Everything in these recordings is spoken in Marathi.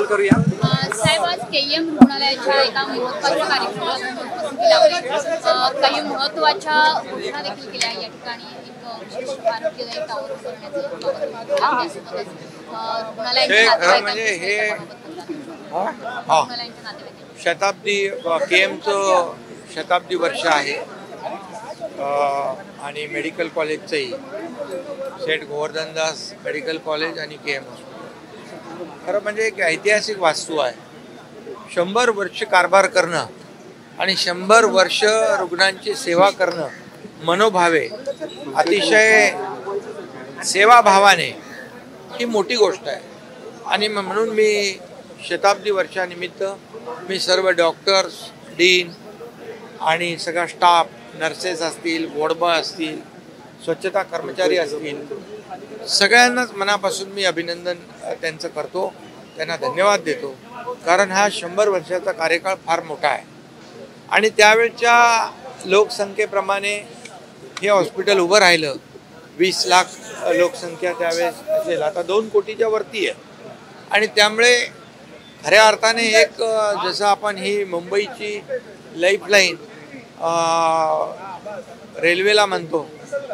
सवाल करूया। साहेब, आज केईएम रुग्णालयाच्या एका महत्त्वाच्या कार्यक्रमाला उपस्थिती लावली। काही महत्त्वाच्या घोषणा देखील केल्या। या ठिकाणी एक विशिष्ट आरोग्यदायी टावर उभारण्याचे शताब्दी केएमचं शताब्दी वर्ष आहे आणि मेडिकल कॉलेजचंही सेठ गोवर्धनदास मेडिकल कॉलेज आणि केएम हॉस्पिटल खरं म्हणजे एक ऐतिहासिक वास्तू आहे। 100 वर्ष कारभार करणं आणि 100 वर्ष रुग्णांची सेवा करणं मनोभावे अतिशय सेवाभावाने ही मोठी गोष्ट आहे। आणि म्हणून मी शताब्दी वर्षानिमित्त मी सर्व डॉक्टर्स, डीन आणि सगळा स्टाफ, नर्सेस असतील, वॉर्डबॉय असतील, स्वच्छता कर्मचारी असतील, सगळ्यांनाच मनापासून मी अभिनंदन त्यांचं करतो, त्यांना धन्यवाद देतो। कारण हा 100 वर्षाचा कार्यकाळ फार मोठा आहे आणि त्यावेळच्या लोकसंख्येप्रमाणे हे हॉस्पिटल उभं राहिलं। 20 लाख लोकसंख्या त्यावेळेस असेल, आता 2 कोटीच्या वरती आहे आणि त्यामुळे खऱ्या अर्थाने एक जसं आपण ही मुंबईची लाईफलाईन रेल्वेला म्हणतो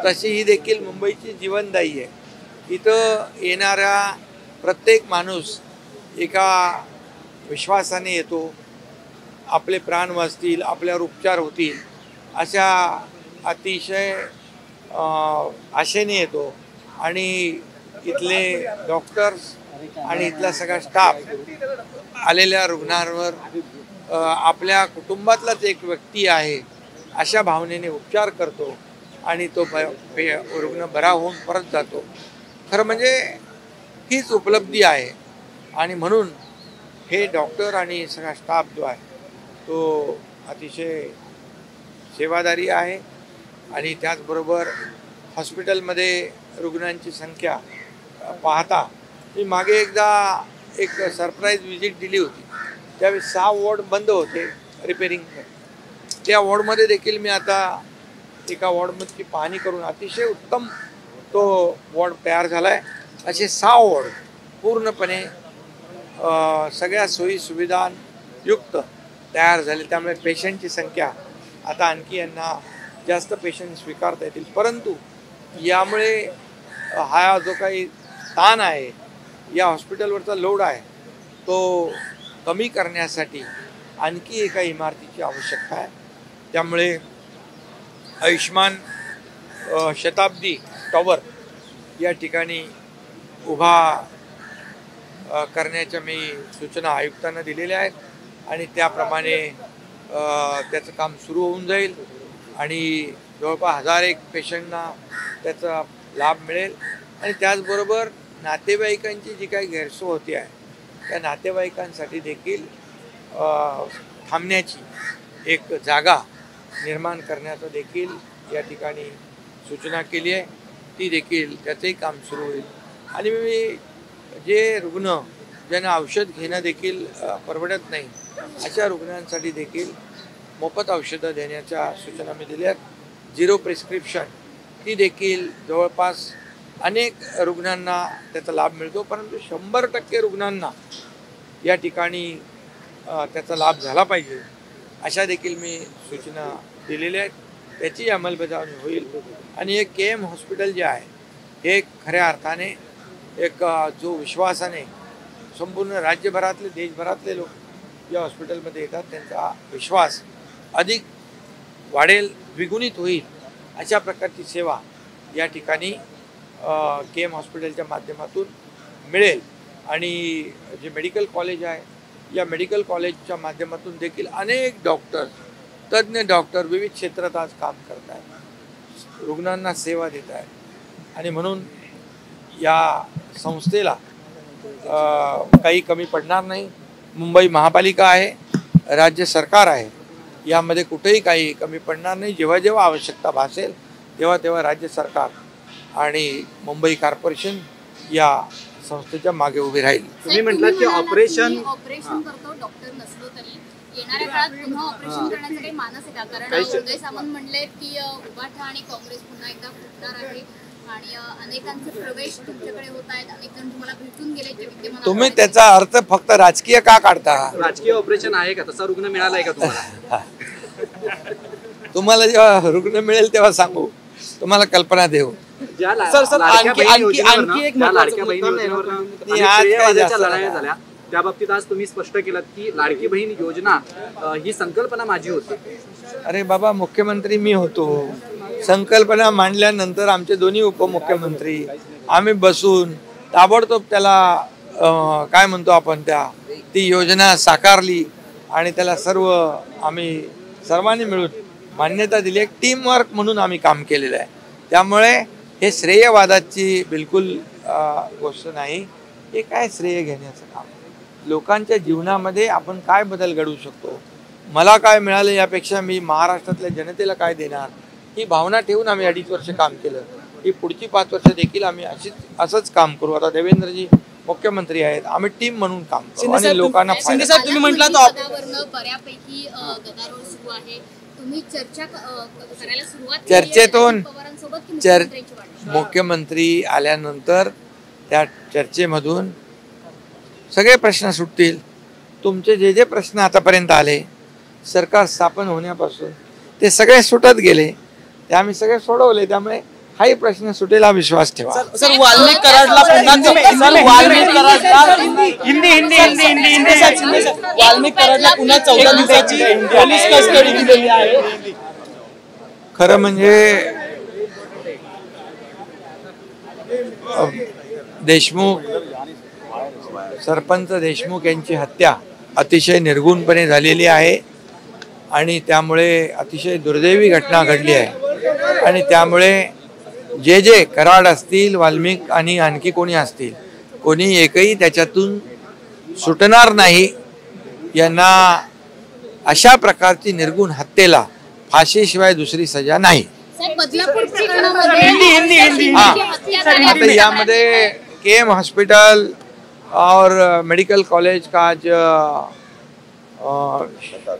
तशी ही देखील मुंबईची जीवनदायी आहे। इथं येणारा प्रत्येक माणूस एका विश्वासाने येतो, आपले प्राण वाचतील, आपल्यावर उपचार होतील अशा अतिशय आशेने येतो आणि इथले डॉक्टर्स आणि इथला सगळा स्टाफ आलेल्या रुग्णांवर आपल्या कुटुंबातलाच एक व्यक्ती आहे अशा भावनेने उपचार करतो आणि तो रुग्ण बरा होऊन परत जातो। खरं म्हणजे हीच उपलब्धी आहे आणि म्हणून हे डॉक्टर आणि सगळा स्टाफ जो आहे तो अतिशय सेवादारी आहे। आणि त्याचबरोबर हॉस्पिटलमध्ये रुग्णांची संख्या पाहता मी मागे एकदा एक सरप्राईज विजिट दिली होती, त्यावेळी 6 वॉर्ड बंद होते रिपेरिंग। त्या वॉर्डमध्ये देखील मी आता एका वॉर्डमधची पाहणी करून अतिशय उत्तम तो वॉर्ड तयार झाला आहे। असे 6 वॉर्ड पूर्णपणे सगळ्या सोयी सुविधांयुक्त तयार झाले। त्यामुळे पेशंटची संख्या आता आणखी यांना जास्त पेशंट स्वीकारता येतील। परंतु यामुळे हा जो काही ताण आहे, या हॉस्पिटलवरचा लोड आहे, तो कमी करण्यासाठी आणखी एका इमारतीची आवश्यकता आहे। त्यामुळे आयुष्मान शताब्दी टॉवर या ठिकाणी उभा करण्याच्या मी सूचना आयुक्तांना दिलेल्या आहेत आणि त्याप्रमाणे त्याचं काम सुरू होऊन जाईल आणि जवळपास 1001 पेशंटना त्याचा लाभ मिळेल। आणि त्याचबरोबर नातेवाईकांची जी काही गैरसोय होती आहे त्या नातेवाईकांसाठी देखील थांबण्याची एक जागा निर्माण करण्याचं देखील या ठिकाणी सूचना केली आहे, ती देखील त्याचंही काम सुरू होईल। आणि मी जे रुग्ण ज्यांना औषध घेणं देखील परवडत नाही अशा रुग्णांसाठी देखील मोफत औषधं देण्याच्या सूचना मी दिल्या आहेत। 0 प्रिस्क्रिप्शन ती देखील जवळपास अनेक रुग्णांना त्याचा लाभ मिळतो, परंतु 100% रुग्णांना या ठिकाणी त्याचा लाभ झाला पाहिजे अशा देखील मी सूचना दिलेल्या आहेत। त्याची अंमलबजावणी होईल आणि एक केएम हॉस्पिटल जे आहे हे खऱ्या अर्थाने एक जो विश्वासाने संपूर्ण राज्यभरातले देशभरातले लोक या हॉस्पिटलमध्ये येतात त्यांचा विश्वास अधिक वाढेल, द्विगुणित होईल अशा प्रकारची सेवा या ठिकाणी केएम हॉस्पिटलच्या माध्यमातून मिळेल। आणि जे मेडिकल कॉलेज आहे या मेडिकल कॉलेजच्या माध्यमातून देखील अनेक डॉक्टर, तज्ज्ञ डॉक्टर विविध क्षेत्रात आज काम करत आहेत, रुग्णांना सेवा देत आहेत आणि म्हणून या संस्थेला काही कमी पडणार नाही। मुंबई महापालिका आहे, राज्य सरकार आहे, यामध्ये कुठेही काही कमी पडणार नाही। जेव्हा जेव्हा आवश्यकता भासेल तेव्हा तेव्हा राज्य सरकार आणि मुंबई कॉर्पोरेशन या संस्थेच्या मागे उभी राहील। तुम्ही म्हटलात की ऑपरेशन करतो डॉक्टर नसलो तरी येणाऱ्या काळात पुन्हा ऑपरेशन करण्याचं काही मानस आहे का? कारण उदय सामंत म्हणले की उभाठा आणि काँग्रेस पुन्हा एकदा फुटणार आहे आणि अनेकांचे प्रवेश तुमच्याकडे होत आहेत, अनेक जण तुम्हाला भेटून गेले जे विद्यमान तुम्ही त्याचा अर्थ फक्त राजकीय का काढता? राजकीय ऑपरेशन आहे का? तसा रुग्ण मिळालाय का तुम्हाला? तुम्हाला जेव्हा रुग्ण मिळेल तेव्हा सांगू, तुम्हाला कल्पना देऊ. ज्या सर, आणखी एक लाडक्या बहीण आणि आज काय जास्त लढाया झाल्या त्या बाबतीत आज तुम्ही स्पष्ट केलं की लाडकी बहीण योजना ही संकल्पना माझी होती. अरे बाबा, मुख्यमंत्री मी होतो. संकल्पना मांडल्यानंतर आमचे दोन्ही उपमुख्यमंत्री आम्ही बसून ताबडतोब त्याला काय म्हणतो आपण ती योजना साकारली आणि त्याला आम्ही सर्वांनी मिळून मान्यता दिली. एक टीमवर्क म्हणून आम्ही काम केलेलं आहे. त्यामुळे हे श्रेयवादाची बिलकुल गोष्ट नाही. हे काय श्रेय घेण्याचं काम? लोकांच्या जीवनामध्ये आपण काय बदल घडवू शकतो, मला काय मिळालं यापेक्षा मी महाराष्ट्रातल्या जनतेला काय देणार, ही भावना ठेवून आम्ही 2.5 वर्ष काम केलं. ही पुढची 5 वर्ष देखील आम्ही असंच काम करू. आता देवेंद्रजी मुख्यमंत्री आहेत, आम्ही टीम म्हणून काम करू आणि लोकांना तुम्ही म्हटलं बऱ्यापैकी गदारोळ सुरू आहे. तुम्ही चर्चा करायला सुरुवात चर्चेतून पवारांसोबत मुख्यमंत्री आल्यानंतर त्या चर्चेमधून सगळे प्रश्न सुटतील. तुमचे जे प्रश्न आतापर्यंत आले सरकार स्थापन होण्यापासून ते सगळे सुटत गेले, ते आम्ही सगळे सोडवले. त्यामुळे हाही प्रश्न सुटेल हा विश्वास ठेवा. सर, वाल्मिक कराडला वाल्मिक कराडला पुन्हा 14 दिवसाची पोलीस कस्टडी दिलेली आहे. खरं म्हणजे सरपंच देशमुख यांची हत्या अतिशय निर्गुणपणे झालेली आहे आणि त्यामुळे अतिशय दुर्दैवी घटना घडली आहे. आणि त्यामुळे जे कराड असतील, वाल्मिक आणि आणखी कोणी असतील, कोणी एकही त्याच्यातून सुटणार नाही. यांना अशा प्रकारची निर्गुण हत्येला फाशीशिवाय दुसरी सजा नाही. आता यामध्ये केएम हॉस्पिटल और मेडिकल कॉलेज का जो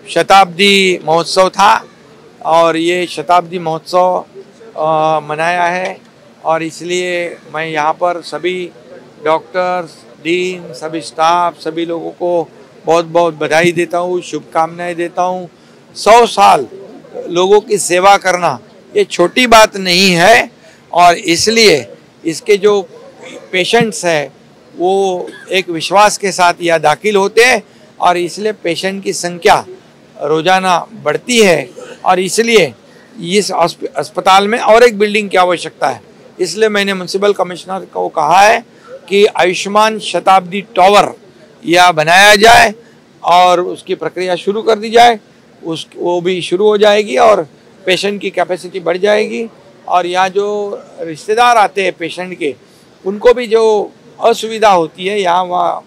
शताब्दी महोत्सव था और ये शताब्दी महोत्सव मनाया है और इसलिए मैं यहाँ पर सभी डॉक्टर्स, डीन, सभी स्टाफ, सभी लोगों को बहुत बहुत बधाई देता हूँ, शुभकामनाएं देता हूँ. 100 साल लोगों की सेवा करना ये छोटी बात नहीं है और इसलिए इसके जो पेशेंट्स हैं वो एक विश्वास के साथ यहाँ दाखिल होते हैं और इसलिए पेशेंट की संख्या रोज़ाना बढ़ती है और इसलिए इस अस्पताल में और एक बिल्डिंग की आवश्यकता है. इसलिए मैंने म्यूनसिपल कमिश्नर को कहा है कि आयुष्मान शताब्दी टावर यह बनाया जाए और उसकी प्रक्रिया शुरू कर दी जाए. वो भी शुरू हो जाएगी और पेशेंट की कैपेसिटी बढ़ जाएगी और यहाँ जो रिश्तेदार आते हैं पेशेंट के, उनको भी जो असुविधा होती है यहाँ वहाँ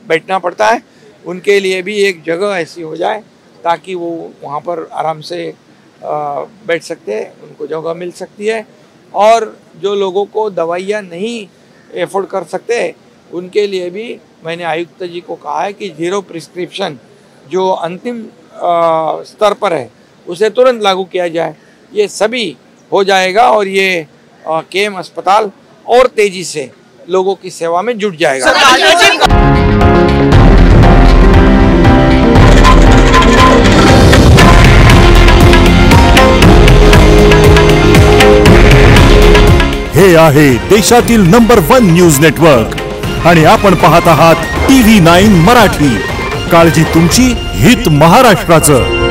बैठना पड़ता है, उनके लिए भी एक जगह ऐसी हो जाए ताकि वो वहाँ पर आराम से बैठ सकते हैं, उनको जगह मिल सकती है. और जो लोगों को दवाइयाँ नहीं एफोर्ड कर सकते उनके लिए भी मैंने आयुक्त जी को कहा है कि 0 प्रिस्क्रिप्शन जो अंतिम स्तर पर है उसे तुरंत लागू किया जाए. ये सभी हो जाएगा और ये केएम अस्पताल और तेजी से लोगों की सेवा में जुट जाएगा. हे आहे देशातील नंबर 1 न्यूज नेटवर्क आणि आपण पाहत आहात TV9 मराठी. काळजी तुमची, हित महाराष्ट्राचं.